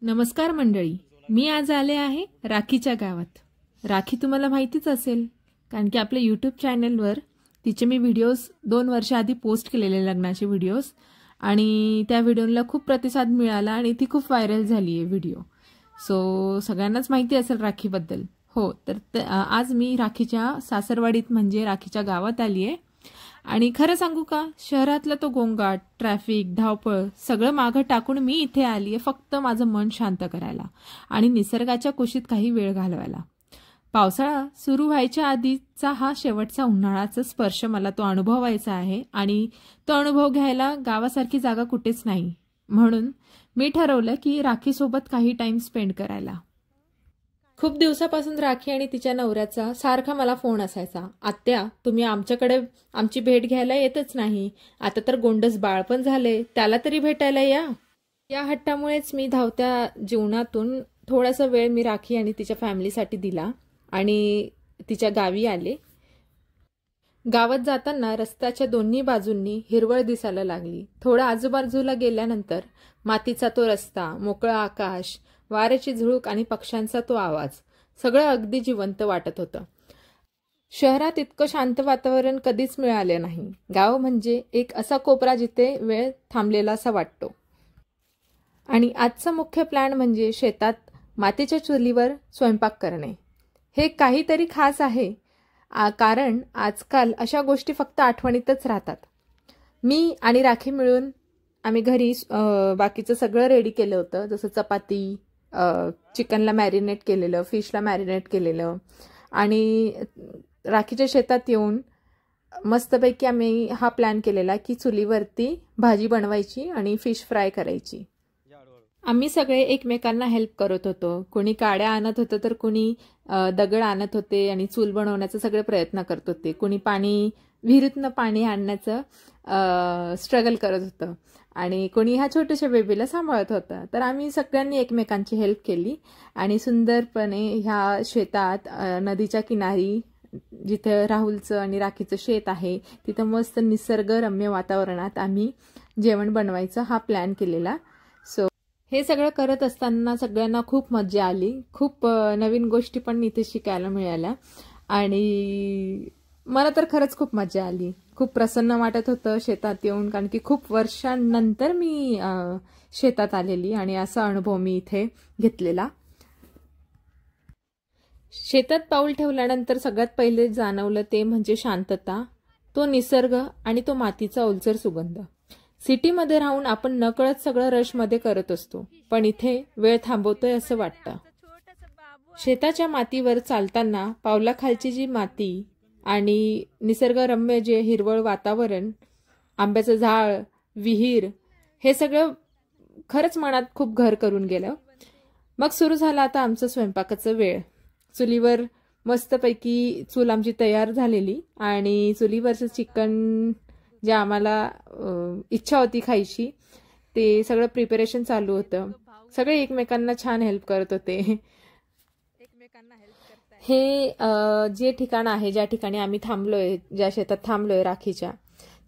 नमस्कार मंडळी, मी आज आले आहे राखीच्या गावात। राखी तुम्हाला माहितीच असेल, कारण की आपल्या यूट्यूब चॅनलवर तिचे मी व्हिडिओज 2 वर्ष आधी पोस्ट केलेले लग्नाचे व्हिडिओज, आणि त्या व्हिडिओला खूप प्रतिसाद मिळाला आणि ती खूप व्हायरल झाली आहे व्हिडिओ। सो सगळ्यांनाच माहिती असेल राखीबद्दल। हो, तर आज मी राखीच्या सासरवाडीत म्हणजे राखीच्या गावात आली आहे। आणि खरं सांगू का, शहरातला तो गोंगाट, ट्रॅफिक, धावपळ सगळं मागं टाकून मी इथे आली आहे फक्त माझं मन शांत करायला आणि निसर्गाच्या कुशीत काही वेळ घालवायला। पावसाळा सुरू व्हायच्या आधीचा हा शेवटचा उन्हाळ्याचा स्पर्श मला तो अनुभवायचा आहे आणि तो अनुभव घ्यायला गावासारखी जागा कुठेच नाही। म्हणून मी ठरवलं की राखीसोबत काही टाइम स्पेंड करायला। खूप दिवसापासून राखी आणि तिच्या नवऱ्याचा सारखा मला फोन असायचा, आत्या तुम्ही आमच्याकडे आमची भेट घ्यायला येतच नाही, आता तर गोंडस बाळ पण झाले, त्याला तरी भेटायला या। या हट्टामुळेच मी धावत्या जीवनातून थोडासा वेळ मी राखी आणि तिच्या फॅमिलीसाठी दिला आणि तिच्या गावी आले। गावात जाताना रस्त्याच्या दोन्ही बाजूंनी हिरवळ दिसायला लागली। थोडं आजूबाजूला गेल्यानंतर मातीचा तो रस्ता, मोकळं आकाश, वाऱ्याची झुळूक आणि पक्ष्यांचा तो आवाज सगळं अगदी जिवंत वाटत होतं। शहरात इतकं शांत वातावरण कधीच मिळाले नाही। गाव म्हणजे एक असा कोपरा जिथे वेळ थांबलेला असा वाटतो। आणि आजचा मुख्य प्लॅन म्हणजे शेतात मातीच्या चुलीवर स्वयंपाक करणे। हे काहीतरी खास आहे, कारण आजकाल अशा गोष्टी फक्त आठवणीतच राहतात। मी आणि राखी मिळून आम्ही घरी बाकीचं सगळं रेडी केलं होतं, जसं चपाती, चिकनला मॅरिनेट केलेलं, फिशला मॅरिनेट केलेलं, आणि राखीच्या शेतात येऊन मस्तपैकी आम्ही हा प्लॅन केलेला की चुलीवरती भाजी बनवायची आणि फिश फ्राय करायची। आम्ही सगळे एकमेकांना हेल्प करत होतो। कोणी काड्या आणत होतं तर कोणी दगड आणत होते आणि चूल बनवण्याचा सगळे प्रयत्न करत होते। कोणी विहिरीतनं पाणी आणण्याचं स्ट्रगल करत होतं आणि कोणी ह्या छोट्याशा बेबीला सांभाळत होतं। तर आम्ही सगळ्यांनी एकमेकांची हेल्प केली आणि सुंदरपणे ह्या शेतात, नदीच्या किनारी जिथे राहुलचं आणि राखीचं शेत आहे तिथं मस्त निसर्गरम्य वातावरणात आम्ही जेवण बनवायचं हा प्लॅन केलेला। सो हे सगळं करत असताना सगळ्यांना खूप मजा आली, खूप नवीन गोष्टी पण इथे शिकायला मिळाल्या आणि मला तर खरंच खूप मजा आली। खूप प्रसन्न वाटत होतं शेतात येऊन, कारण की खूप वर्षांनंतर मी शेतात आलेली आणि असा अनुभव मी इथे घेतलेला। शेतात पाऊल ठेवल्यानंतर सगळ्यात पहिले जाणवलं ते म्हणजे शांतता, तो निसर्ग आणि तो मातीचा ओलसर सुगंध। सिटीमध्ये राहून आपण नकळत सगळं रशमध्ये करत असतो, पण इथे वेळ थांबवतोय असं वाटतं। शेताच्या मातीवर चालताना पावलाखालची जी माती आणि निसर्गरम्य जे हिरवळ वातावरण, आंब्याचं झाड, विहीर, हे सगळं खरंच मनात खूप घर करून गेलं। मग सुरू झाला आता आमचं स्वयंपाकाचं वेळ। चुलीवर मस्तपैकी चूल आमची तयार झालेली आणि चुलीवरचं चिकन जे आम्हाला इच्छा होती खायची ते सगळं प्रिपरेशन चालू होतं। सगळे एकमेकांना छान हेल्प करत होते। हे जे ठिकाण आहे, ज्या ठिकाणी आम्ही थांबलोय, ज्या शेतात थांबलोय राखीच्या,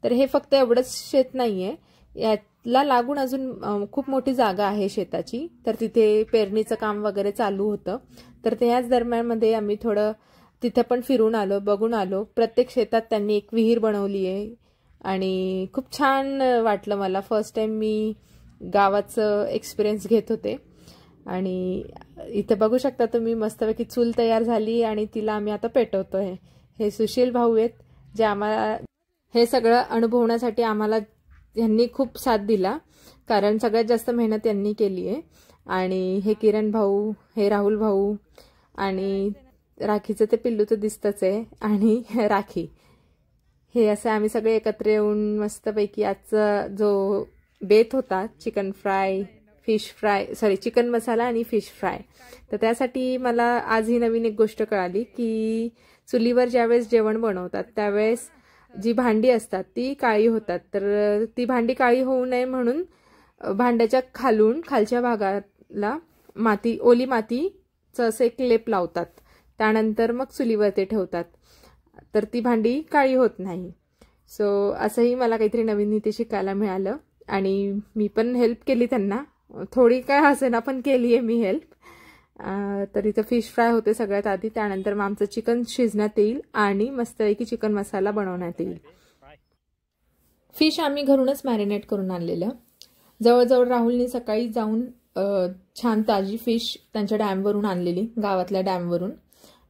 तर हे फक्त एवढंच शेत नाहीये, याला लागून अजून खूप मोठी जागा आहे शेताची। तर तिथे पेरणीचं काम वगैरे चालू होतं, तर त्याच दरम्यानमध्ये आम्ही थोडं तिथे पण फिरून आलो, बघून आलो। प्रत्येक शेतात त्यांनी एक विहीर बनवली आहे आणि खूप छान वाटलं मला। फर्स्ट टाइम मी गावाचं एक्सपिरियन्स घेत होते आणि इथे बघू शकता तुम्ही मस्तपैकी चूल तयार झाली आणि तिला आम्ही आता पेटवतोय। हे सुशील भाऊ आहेत, जे आम्हाला हे सगळं अनुभवण्यासाठी आम्हाला यांनी खूप साथ दिला, कारण सगळ्यात जास्त मेहनत यांनी केली आहे। आणि हे किरण भाऊ, हे राहुल भाऊ आणि राखीचं ते पिल्लूचं दिसतच आहे, आणि राखी, हे असे आम्ही सगळे एकत्र येऊन मस्तपैकी आजचा जो बेत होता, chicken fry, fish fry, chicken masala आणि फिश फ्राय, तर त्यासाठी मला आज ही नवीन एक गोष्ट कळाली की चुलीवर ज्यावेळेस जेवण बनवतात त्यावेळेस जी भांडी असतात ती काळी होतात। तर ती भांडी काळी होऊ नये म्हणून भांड्याच्या खालच्या भागाला ओली मातीचं असं एक लेप लावतात, त्यानंतर मग चुलीवर ते ठेवतात, तर ती भांडी काळी होत नाही। सो असंही मला काहीतरी नवीन इथे शिकायला मिळालं आणि मी पण हेल्प केली त्यांना थोडी काय असेना पण केली आहे मी हेल्प. तर इथं फिश फ्राय होते सगळ्यात आधी, त्यानंतर मग आमचं चिकन शिजण्यात येईल आणि मस्तपैकी चिकन मसाला बनवण्यात येईल. फिश आम्ही घरूनच मॅरिनेट करून आणलेलं. जवळजवळ राहुलने सकाळी जाऊन छान ताजी फिश त्यांच्या डॅमवरून आणलेली, गावातल्या डॅमवरून,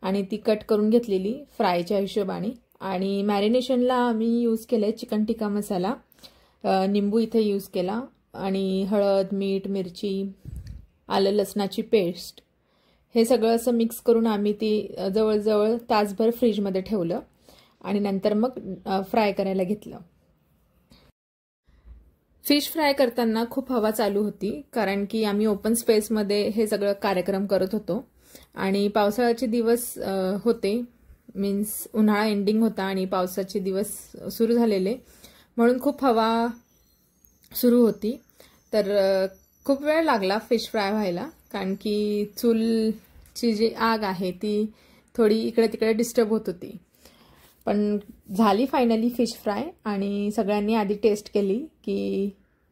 आणि ती कट करून घेतलेली फ्रायच्या हिशोबाने. आणि मॅरिनेशनला आम्ही यूज केलं आहे चिकन टिक्का मसाला, निंबू इथे यूज केला, आणि हळद, मीठ, मिरची, आलं लसणाची पेस्ट, हे सगळं असं मिक्स करून आम्ही ती जवळजवळ तासभर फ्रीजमध्ये ठेवलं आणि नंतर मग फ्राय करायला घेतलं. फिश फ्राय करताना खूप हवा चालू होती, कारण की आम्ही ओपन स्पेसमध्ये हे सगळं कार्यक्रम करत होतो आणि पावसाळ्याचे दिवस होते, मीन्स उन्हाळा एंडिंग होता आणि पावसाचे दिवस सुरू झालेले, म्हणून खूप हवा सुरू होती. तर खूप वेळ लागला फिश फ्राय व्हायला, कारण की चूलची जी आग आहे ती थोडी इकडे तिकडे डिस्टर्ब होत होती. पण झाली फायनली फिश फ्राय आणि सगळ्यांनी आधी टेस्ट केली की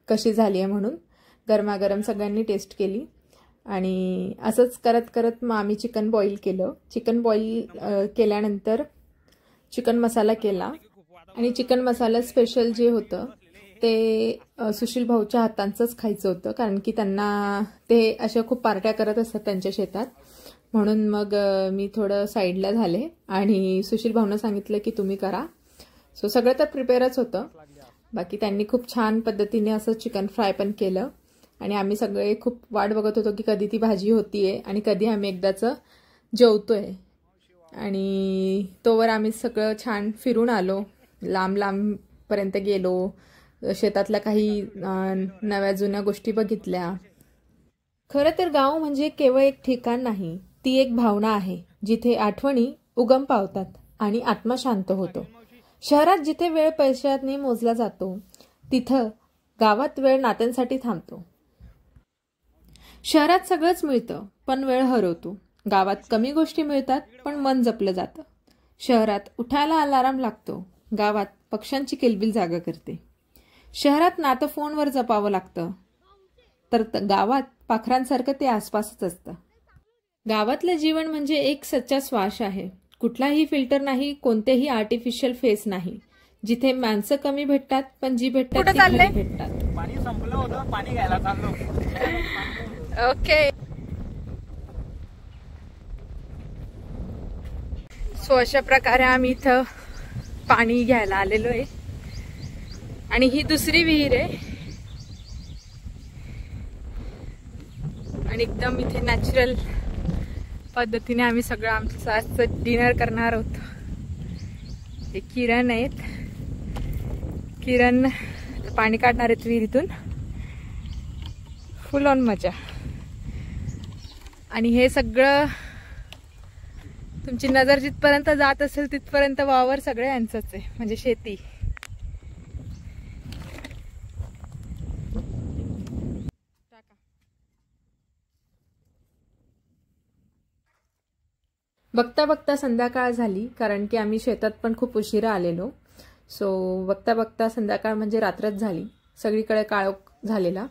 कशी झाली आहे म्हणून. गरमागरम सगळ्यांनी टेस्ट केली आणि असंच करत करत मग आम्ही चिकन बॉईल केलं. चिकन बॉईल केल्यानंतर चिकन मसाला केला आणि चिकन मसाला स्पेशल जे होतं ते सुशील भाऊच्या हातांचंच खायचं होतं, कारण की त्यांना ते अशा खूप पार्ट्या करत असतात त्यांच्या शेतात, म्हणून मग मी थोडं साईडला झाले आणि सुशील भाऊनं सांगितलं की तुम्ही करा. सो सगळं तर प्रिपेअरच होतं. बाकी त्यांनी खूप छान पद्धतीने असं चिकन फ्राय पण केलं आणि आम्ही सगळे खूप वाट बघत होतो की कधी ती भाजी होतीये आणि कधी आम्ही एकदाचं जेवतोय. आणि तोवर आम्ही सगळं छान फिरून आलो, लांब लांबपर्यंत गेलो, शेतातल्या काही नव्या जुन्या गोष्टी बघितल्या. खरं तर गाव म्हणजे केवळ एक ठिकाण नाही, ती एक भावना आहे जिथे आठवणी उगम पावतात आणि आत्मा शांत होतो. शहरात जिथे वेळ पैशाने मोजला जातो, तिथं गावात वेळ नात्यांसाठी थांबतो. शहरात सगळंच मिळतं पण वेळ हरवतो. गावात कमी गोष्टी मिळतात पण मन जपलं जातं. शहरात उठायला अलार्म लागतो, गावात पक्ष्यांची किलबिल जागा करते. शहरात नातं फोनवर जपावं लागतं, तर गावात पाखरांसारखं ते आसपासच असतं. गावातलं जीवन म्हणजे एक सच्चा श्वास आहे. कुठलाही फिल्टर नाही, कोणतेही आर्टिफिशियल फेस नाही. जिथे माणसं कमी भेटतात पण जी भेटतात ती खरी भेटतात. पाणी संपलं होतं, पाणी घ्यायला चाललो. ओके. सो अशा प्रकारे आम्ही इथं पाणी घ्यायला आलेलो आहे आणि ही दुसरी विहीर आहे आणि एकदम इथे नॅचरल पद्धतीने आम्ही सगळं आमचं आजचं डिनर करणार आहोत. हे किरण आहेत, किरण पाणी काढणार आहेत विहिरीतून. फुल ऑन मजा. आणि हे सगळं तुमची नजर जिथपर्यंत जात असेल तिथपर्यंत वावर सगळं यांचंच आहे, म्हणजे शेती. बघता बघता संध्याकाळ झाली, कारण की आम्ही शेतात पण खूप उशिरा आलेलो. सो बघता बघता संध्याकाळ म्हणजे रात्रच झाली, सगळीकडे काळोख झालेला.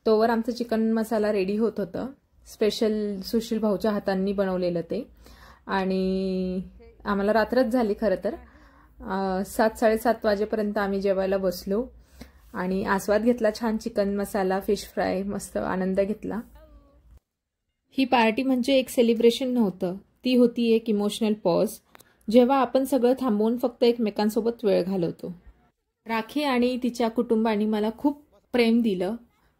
तोवर आमचं चिकन मसाला रेडी होत होतं, स्पेशल सुशील भाऊच्या हातांनी बनवलेलं ते. आणि आम्हाला रात्रच झाली खरं तर. 7-7:30 वाजेपर्यंत आम्ही जेवायला बसलो आणि आस्वाद घेतला छान चिकन मसाला, फिश फ्राय, मस्त आनंद घेतला. ही पार्टी म्हणजे एक सेलिब्रेशन नव्हतं, ती होती एक इमोशनल पॉज, जेव्हा आपण सगळं थांबवून फक्त एकमेकांसोबत वेळ घालवतो. राखी आणि तिच्या कुटुंबाने मला खूप प्रेम दिलं,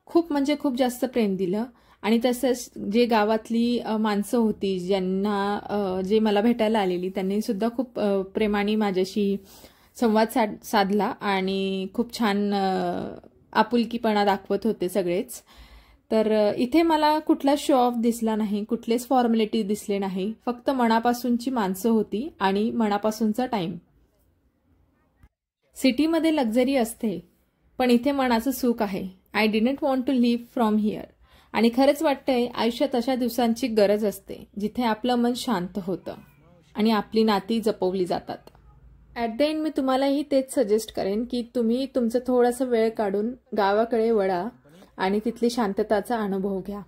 खूप म्हणजे खूप जास्त प्रेम दिलं. आणि तसंच जे गावातली माणसं होती, ज्यांना जे मला भेटायला आलेली, त्यांनी सुद्धा खूप प्रेमाने माझ्याशी संवाद साधला आणि खूप छान आपुलकीपणा दाखवत होते सगळेच. तर इथे मला कुठला शो ऑफ दिसला नाही, कुठलेच फॉर्मॅलिटी दिसले नाही, फक्त मनापासूनची माणसं होती आणि मनापासूनचा टाइम. सिटीमध्ये लक्झरी असते पण इथे मनाचं सुख आहे. I didn't want to live from here. आणि खरंच वाटतंय आयुष्यात अशा दिवसांची गरज असते जिथे आपलं मन शांत होतं आणि आपली नाती जपवली जातात. ॲट द एंड मी तुम्हालाही तेच सजेस्ट करेन की तुम्ही तुमचं थोडासा वेळ काढून गावाकडे वळा आणि तिथली शांतताचा अनुभव घ्या.